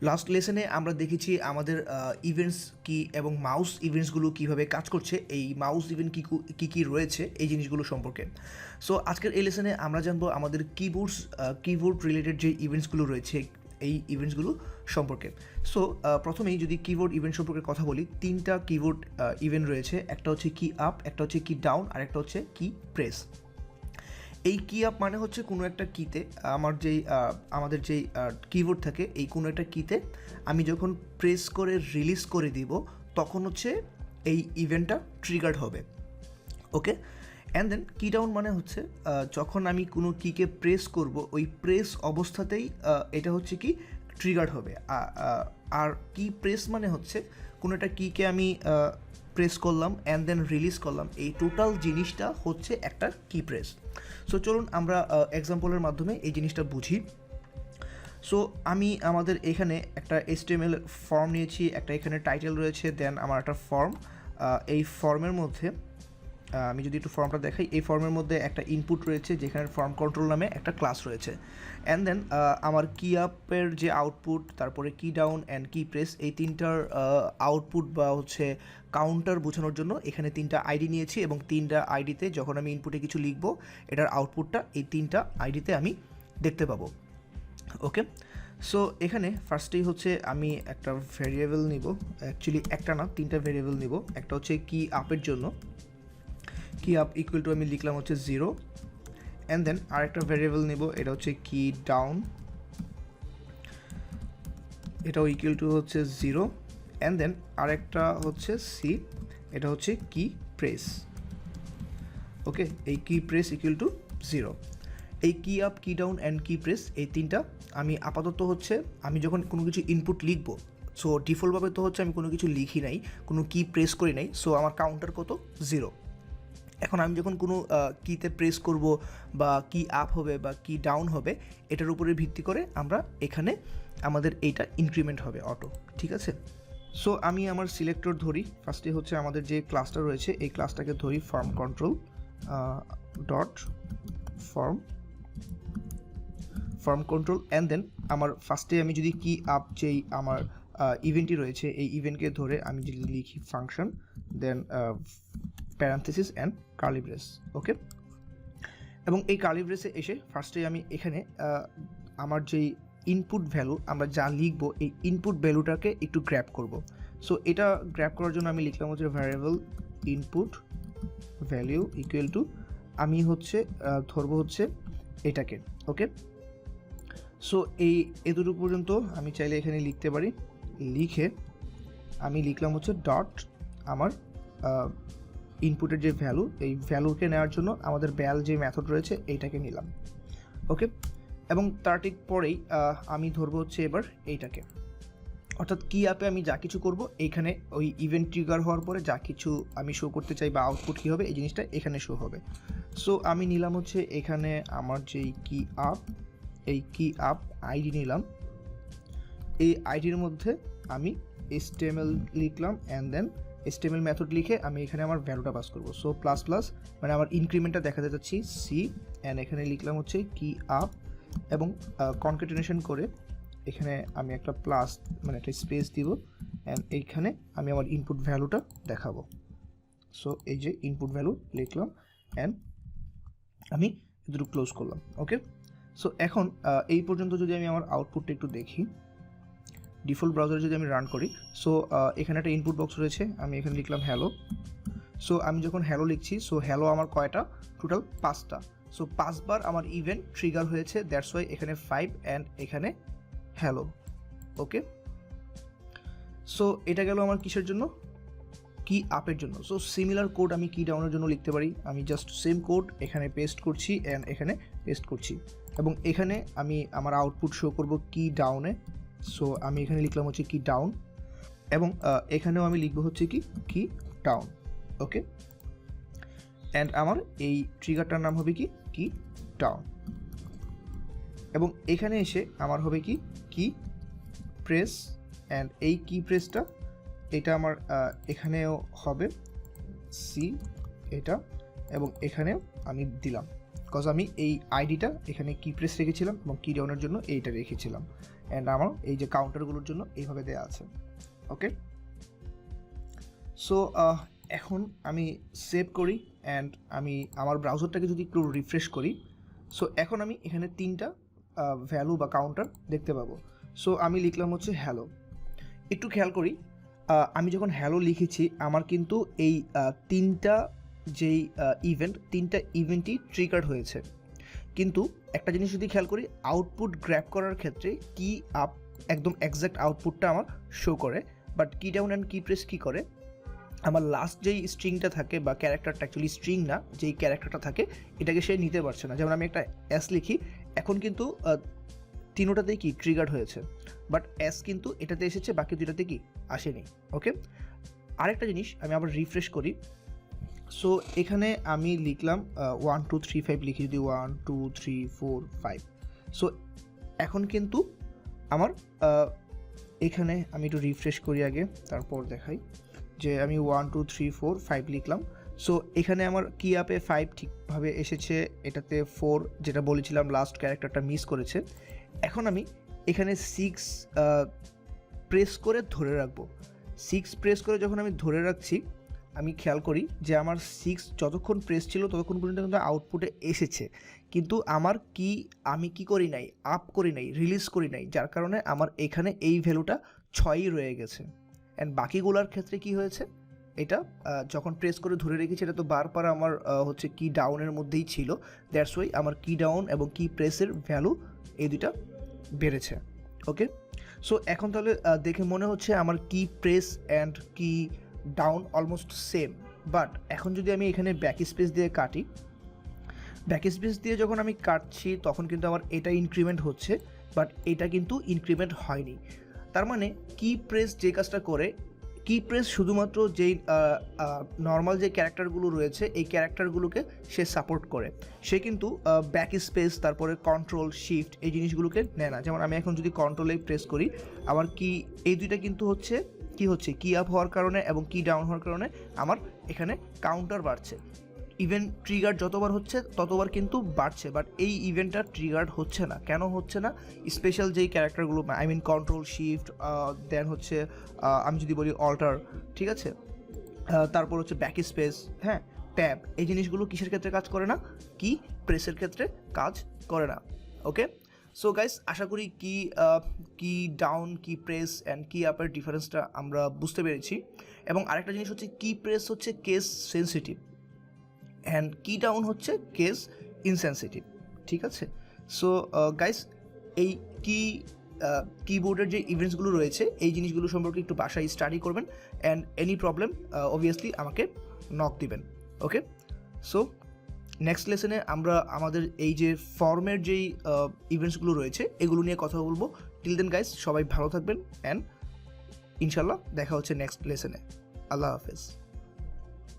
Last লেসনে আমরা দেখেছি আমাদের ইভেন্টস কি এবং মাউস ইভেন্টসগুলো কীভাবে কাজ করছে, এই মাউস ইভেন্ট কী কী রয়েছে এই জিনিসগুলো সম্পর্কে। সো আজকের এই লেসনে আমরা জানবো আমাদের কিবোর্ড রিলেটেড যে ইভেন্টসগুলো রয়েছে এই ইভেন্টসগুলো সম্পর্কে। সো প্রথমেই যদি কিবোর্ড ইভেন্ট সম্পর্কে কথা বলি, তিনটা কিবোর্ড ইভেন্ট রয়েছে। একটা হচ্ছে কি আপ, একটা হচ্ছে কি ডাউন, আর একটা হচ্ছে কি প্রেস। এই কি আপ মানে হচ্ছে কোনো একটা কিতে আমাদের যেই কিবোর্ড থাকে, এই কোনো একটা কিতে আমি যখন প্রেস করে রিলিজ করে দিব তখন হচ্ছে এই ইভেন্টটা ট্রিগার্ড হবে। ওকে, অ্যান্ড দেন কি ডাউন মানে হচ্ছে যখন আমি কোনো কিকে প্রেস করব ওই প্রেস অবস্থাতেই এটা হচ্ছে কি ট্রিগার্ড হবে। আর কি প্রেস মানে হচ্ছে কোনো একটা কিকে আমি প্রেস করলাম অ্যান্ড দেন রিলিজ করলাম, এই টোটাল জিনিসটা হচ্ছে একটা কি প্রেস। সো চলুন আমরা এক্সাম্পলের মাধ্যমে এই জিনিসটা বুঝি। সো আমি আমাদের এখানে একটা HTML ফর্ম নিয়েছি, একটা এখানে টাইটেল রয়েছে, দেন আমার একটা ফর্ম। এই ফর্মের মধ্যে আমি যদি একটু ফর্মটা দেখাই, এই ফর্মের মধ্যে একটা ইনপুট রয়েছে যেখানে ফর্ম কন্ট্রোল নামে একটা ক্লাস রয়েছে। অ্যান্ড দেন আমার কি আপের যে আউটপুট, তারপরে কি ডাউন অ্যান্ড কি প্রেস, এই তিনটার আউটপুট বা হচ্ছে কাউন্টার বোঝানোর জন্য এখানে তিনটা আইডি নিয়েছি, এবং তিনটা আইডিতে যখন আমি ইনপুটে কিছু লিখব এটার আউটপুটটা এই তিনটা আইডিতে আমি দেখতে পাবো। ওকে, সো এখানে ফার্স্টেই হচ্ছে আমি একটা ভেরিয়েবল নিব, অ্যাকচুয়ালি একটা না তিনটা ভেরিয়েবল নিব। একটা হচ্ছে কি আপের জন্য কি আপ ইকুয়াল টু আমি লিখলাম হচ্ছে 0, অ্যান্ড দেন আরেকটা ভেরিয়েবল নেব, এটা হচ্ছে কি ডাউন, এটাও ইকুয়াল টু হচ্ছে 0, অ্যান্ড দেন আরেকটা হচ্ছে সি, এটা হচ্ছে কি প্রেস। ওকে, এই কি প্রেস ইকুয়াল টু 0। এই কি আপ, কি ডাউন অ্যান্ড কি প্রেস, এই তিনটা আমি আপাতত হচ্ছে আমি যখন কোনো কিছু ইনপুট লিখব, সো ডিফল্টভাবে তো হচ্ছে আমি কোনো কিছু লিখি নাই, কোনো কি প্রেস করি নাই, সো আমার কাউন্টার কত 0। এখন আমি যখন কোনো কিতে প্রেস করব বা কি আপ হবে বা কি ডাউন হবে, এটার উপরে ভিত্তি করে আমরা এখানে আমাদের এইটা ইনক্রিমেন্ট হবে অটো। ঠিক আছে, সো আমি আমার সিলেক্টর ধরি, ফার্স্টে হচ্ছে আমাদের যে ক্লাসটা রয়েছে এই ক্লাসটাকে ধরি form control dot form control, and then আমার ফার্স্টে আমি যদি কি আপ যেই আমার ইভেন্টটি রয়েছে এই ইভেন্টকে ধরে আমি যদি লিখি function, then parenthesis and curly brace. Okay, এবং এই কার্লি ব্রেসে এসে ফার্স্টে আমি এখানে আমার যেই ইনপুট ভ্যালু আমরা যা লিখবো এই ইনপুট ভ্যালুটাকে একটু গ্র্যাব করব। সো এটা গ্র্যাব করার জন্য আমি লিখলাম হচ্ছে variable input value equal to আমি হচ্ছে ধরবো হচ্ছে এটাকে। ওকে, সো এই এতটুকু পর্যন্ত আমি চাইলে এখানে লিখতে পারি, লিখে আমি লিখলাম হচ্ছে ডট আমার ইনপুটের যে ভ্যালু, এই ভ্যালুকে নেওয়ার জন্য আমাদের ব্যাল যে মেথড রয়েছে এইটাকে নিলাম। ওকে, এবং তার ঠিক পরেই আমি ধরবো হচ্ছে এবার এইটাকে, অর্থাৎ কি আপে আমি যা কিছু করব এইখানে ওই ইভেন্ট ট্রিগার হওয়ার পরে যা কিছু আমি শো করতে চাই বা আউটপুট কী হবে এই জিনিসটা এখানে শো হবে। সো আমি নিলাম হচ্ছে এখানে আমার যেই কি আপ, এই কি আপ আইডি নিলাম, এই আইডির মধ্যে আমি HTML লিখলাম, অ্যান্ড দেন HTML মেথড লিখে আমি এখানে আমার ভ্যালুটা পাস করবো। সো প্লাস প্লাস মানে আমার ইনক্রিমেন্টটা দেখাতে যাচ্ছি সি, অ্যান্ড এখানে লিখলাম হচ্ছে কি আপ, এবং কনকেটিনেশন করে এখানে আমি একটা প্লাস মানে একটা স্পেস দিব, অ্যান্ড এইখানে আমি আমার ইনপুট ভ্যালুটা দেখাবো। সো এই যে ইনপুট ভ্যালু লিখলাম, অ্যান্ড আমি এটুকু ক্লোজ করলাম। ওকে, সো এখন এই পর্যন্ত যদি আমি আমার আউটপুটটা একটু দেখি, ডিফল্ট ব্রাউজারে যদি আমি রান করি, সো এখানে একটা ইনপুট বক্স রয়েছে, আমি এখানে লিখলাম হ্যালো। সো আমি যখন হ্যালো লিখছি, সো হ্যালো আমার কয়টা, টোটাল 5টা। সো 5বার আমার ইভেন্ট ট্রিগার হয়েছে, দ্যাটস ওয়াই এখানে 5 অ্যান্ড এখানে হ্যালো। ওকে, সো এটা গেল আমার কিসের জন্য, কি আপের জন্য। সো সিমিলার কোড আমি কি ডাউনের জন্য লিখতে পারি, আমি জাস্ট সেম কোড এখানে পেস্ট করছি অ্যান্ড এখানে পেস্ট করছি, এবং এখানে আমি আমার আউটপুট শো করব কি ডাউনে। সো আমি এখানে লিখলাম হচ্ছে কি ডাউন, এবং এখানেও আমি লিখবো হচ্ছে কি ডাউন। ওকে, অ্যান্ড আমার এই ট্রিগারটার নাম হবে কি ডাউন, এবং এখানে এসে আমার হবে কি প্রেস, অ্যান্ড এই কি প্রেসটা এটা আমার এখানেও হবে সি এটা, এবং এখানেও আমি দিলাম, বিকজ আমি এই আইডিটা এখানে কি প্রেস রেখেছিলাম এবং কি ডাউনের জন্য এইটা রেখেছিলাম। অ্যান্ড আমার এই যে কাউন্টারগুলোর জন্য এইভাবে দেওয়া আছে। ওকে, সো এখন আমি সেভ করি অ্যান্ড আমি আমার ব্রাউজারটাকে যদি একটু রিফ্রেশ করি, সো এখন আমি এখানে 3টা ভ্যালু বা কাউন্টার দেখতে পাবো। সো আমি লিখলাম হচ্ছে হ্যালো। একটু খেয়াল করি, আমি যখন হ্যালো লিখেছি আমার কিন্তু এই 3টা যেই তিনটা ইভেন্টই ট্রিগার্ড হয়েছে। কিন্তু একটা জিনিস যদি খেয়াল করি, আউটপুট গ্র্যাব করার ক্ষেত্রে কি আপ একদম এক্স্যাক্ট আউটপুটটা আমার শো করে, বাট কি ডাউন অ্যান্ড কি প্রেস কী করে, আমার লাস্ট যেই স্ট্রিংটা থাকে বা ক্যারেক্টারটা, অ্যাকচুয়ালি স্ট্রিং না, যেই ক্যারেক্টারটা থাকে এটাকে সে নিতে পারছে না। যেমন আমি একটা এস লিখি, এখন কিন্তু তিনোটাতেই কি ট্রিগার্ড হয়েছে, বাট এস কিন্তু এটাতে এসেছে, বাকি দুটাতে কি আসেনি। ওকে, আরেকটা জিনিস আমি আবার রিফ্রেশ করি। সো এখানে আমি লিখলাম 1 2 3 5 লিখি, যদি 1 2 3 4 5। সো এখন কিন্তু আমার এখানে আমি একটু রিফ্রেশ করি আগে, তারপর দেখাই যে আমি 1 2 3 4 5 লিখলাম। সো এখানে আমার কি আপে 5 ঠিকভাবে এসেছে, এটাতে 4 যেটা বলেছিলাম লাস্ট ক্যারেক্টারটা মিস করেছে। এখন আমি এখানে 6 প্রেস করে ধরে রাখবো। 6 প্রেস করে যখন আমি ধরে রাখছি, আমি খেয়াল করি যে আমার 6 যতক্ষণ প্রেস ছিল ততক্ষণ পর্যন্ত কিন্তু আউটপুটে এসেছে, কিন্তু আমার আমি কি করি নাই, আপ করি নাই, রিলিজ করি নাই, যার কারণে আমার এখানে এই ভ্যালুটা 6ই রয়ে গেছে। অ্যান্ড বাকিগুলোর ক্ষেত্রে কি হয়েছে, এটা যখন প্রেস করে ধরে রেখেছি এটা তো বারবার আমার হচ্ছে কি ডাউনের মধ্যেই ছিল, দ্যাটস ওয়াই আমার কি ডাউন এবং কি প্রেসের ভ্যালু এই দুইটা বেড়েছে। ওকে, সো এখন তাহলে দেখে মনে হচ্ছে আমার কি প্রেস অ্যান্ড কি ডাউন অলমোস্ট সেম, বাট এখন যদি আমি এখানে ব্যাক স্পেস দিয়ে কাটি, ব্যাক স্পেস দিয়ে যখন আমি কাটছি তখন কিন্তু আমার এটা ইনক্রিমেন্ট হচ্ছে, বাট এটা কিন্তু ইনক্রিমেন্ট হয়নি। তার মানে কি প্রেস যে কাজটা করে, কি প্রেস শুধুমাত্র যেই নর্মাল যে ক্যারেক্টারগুলো রয়েছে এই ক্যারেক্টারগুলোকে সে সাপোর্ট করে, সে কিন্তু ব্যাক স্পেস তারপরে কন্ট্রোল শিফট এই জিনিসগুলোকে নেয় না। যেমন আমি এখন যদি কন্ট্রোলে প্রেস করি, আমার কি এই দুইটা কিন্তু হচ্ছে কি আপ হওয়ার কারণে এবং কি ডাউন হওয়ার কারণে আমার এখানে কাউন্টার বাড়ছে। ইভেন্ট ট্রিগার যতবার হচ্ছে ততবার কিন্তু বাড়ছে, বাট এই ইভেন্টটা ট্রিগার্ড হচ্ছে না। কেন হচ্ছে না? স্পেশাল যেই ক্যারেক্টারগুলো, আই মিন কন্ট্রোল শিফট, দেন হচ্ছে আমি যদি বলি অল্টার, ঠিক আছে, তারপর হচ্ছে ব্যাক স্পেস, হ্যাঁ, ট্যাব, এই জিনিসগুলো কিসের ক্ষেত্রে কাজ করে না? কি প্রেসের ক্ষেত্রে কাজ করে না। ওকে, সো গাইস, আশা করি কি ডাউন, কি প্রেস অ্যান্ড কি আপের ডিফারেন্সটা আমরা বুঝতে পেরেছি। এবং আরেকটা জিনিস হচ্ছে কি প্রেস হচ্ছে কেস সেন্সিটিভ অ্যান্ড কি ডাউন হচ্ছে কেস ইনসেন্সিটিভ, ঠিক আছে। সো গাইস, এই কিবোর্ডের যে ইভেন্টসগুলো রয়েছে এই জিনিসগুলো সম্পর্কে একটু বাসায় স্টাডি করবেন, অ্যান্ড এনি প্রবলেম অবভিয়াসলি আমাকে নক দিবেন। ওকে, সো নেক্সট লেসনে আমরা আমাদের এই যে ফর্মের যেই ইভেন্টসগুলো রয়েছে এগুলো নিয়ে কথা বলবো। টিল দেন গাইস, সবাই ভালো থাকবেন অ্যান্ড ইনশাল্লাহ দেখা হচ্ছে নেক্সট লেসনে। আল্লাহ হাফেজ।